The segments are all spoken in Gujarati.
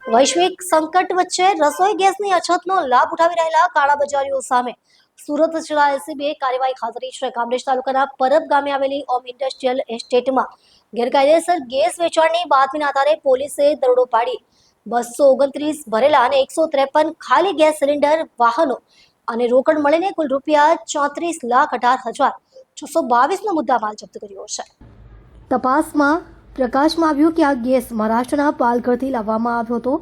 વૈશ્વિક સંકટ વચ્ચે રસોઈ ગેસની અછતનો લાભ ઉઠાવી રહેલા કાળાબજારીઓ સામે સુરત જિલ્લા એલસીબીએ કાર્યવાહી હાથ ધરી છે. કામરેજ તાલુકાના પરબ ગામે આવેલી ઓમ ઇન્ડસ્ટ્રીયલ એસ્ટેટમાં ગેરકાયદેસર ગેસ વેચાણની બાતમીના આધારે પોલીસે દરોડો પાડી 229 ભરેલા અને 153 ખાલી ગેસ સિલિન્ડર, વાહનો અને રોકડ મળીને કુલ રૂપિયા 34,18,622 નો મુદ્દામાલ જપ્ત કર્યો છે. તપાસમાં પ્રકાશમાં આવ્યું કે આ ગેસ મહારાષ્ટ્રના પાલઘરથી લાવવામાં આવ્યો હતો,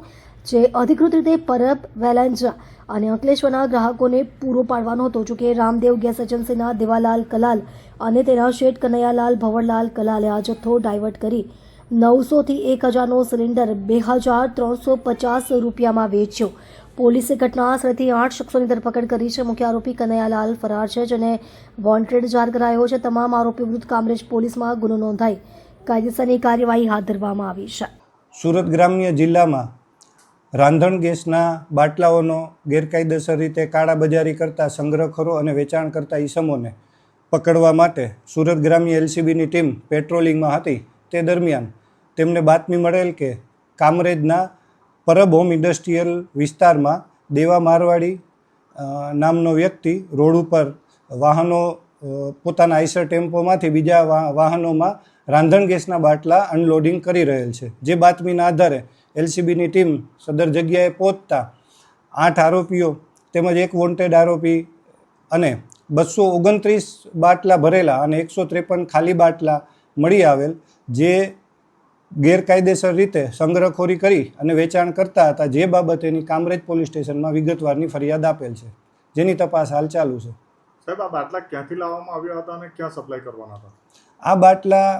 જે અધિકૃત રીતે પરબ, વેલંજા અને અંકલેશ્વરના ગ્રાહકોને પૂરો પાડવાનો હતો. જોકે રામદેવ ગેસ એજન્સીના દેવાલાલ કલાલ અને તેના શેઠ કનૈયાલાલ ભવરલાલ કલાલે આ જથ્થો ડાયવર્ટ કરી 900 થી 1000નો સિલિન્ડર 2,350 રૂપિયામાં વેચ્યો. પોલીસે ઘટના સ્થળેથી 8 શખ્સોની ધરપકડ કરી છે. મુખ્ય આરોપી કનૈયાલાલ ફરાર છે, જેને વોન્ટેડ જાહેર કરાયો છે. તમામ આરોપીઓ વિરુદ્ધ કામરેજ પોલીસમાં ગુનો નોંધાઈ કાયદેસરની કાર્યવાહી હાથ ધરવામાં આવી છે. સુરત ગ્રામ્ય જિલ્લામાં રાંધણ ગેસના બાટલાઓનો ગેરકાયદેસર રીતે કાળાબજારી કરતા સંગ્રહખોરો અને વેચાણ કરતા ઈસમોને પકડવા માટે સુરત ગ્રામ્ય એલસીબીની ટીમ પેટ્રોલિંગમાં હતી. તે દરમિયાન તેમને બાતમી મળેલ કે કામરેજના પરબ હોમ ઇન્ડસ્ટ્રીયલ વિસ્તારમાં દેવા મારવાડી નામનો વ્યક્તિ રોડ ઉપર વાહનો પોતાના આઈસર ટેમ્પોમાંથી બીજા વાહનોમાં રાંધણ ગેસના બાટલા અનલોડિંગ કરી રહેલ છે. જે બાતમીના આધારે એલસીબીની ટીમ સદર જગ્યાએ પહોંચતા 8 આરોપીઓ તેમજ એક વોન્ટેડ આરોપી અને 229 બાટલા ભરેલા અને 153 ખાલી બાટલા મળી આવેલ, જે ગેરકાયદેસર રીતે સંગ્રહખોરી કરી અને વેચાણ કરતા હતા. જે બાબતેની કામરેજ પોલીસ સ્ટેશનમાં વિગતવારની ફરિયાદ આપેલ છે, જેની તપાસ હાલ ચાલુ છે. સાહેબ, આ બાટલા ક્યાંથી લાવવામાં આવ્યા હતા અને ક્યાં સપ્લાય કરવાના હતા? આ બાટલા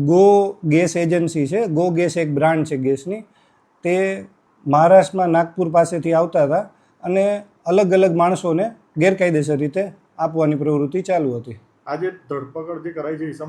ગો ગેસ એજન્સી છે. ગો ગેસ એક બ્રાન્ડ છે ગેસની. તે મહારાષ્ટ્રમાં નાગપુર પાસેથી આવતા હતા અને અલગ અલગ માણસોને ગેરકાયદેસર રીતે આપવાની પ્રવૃત્તિ ચાલુ હતી. આજે ધરપકડ જે કરાઈ છે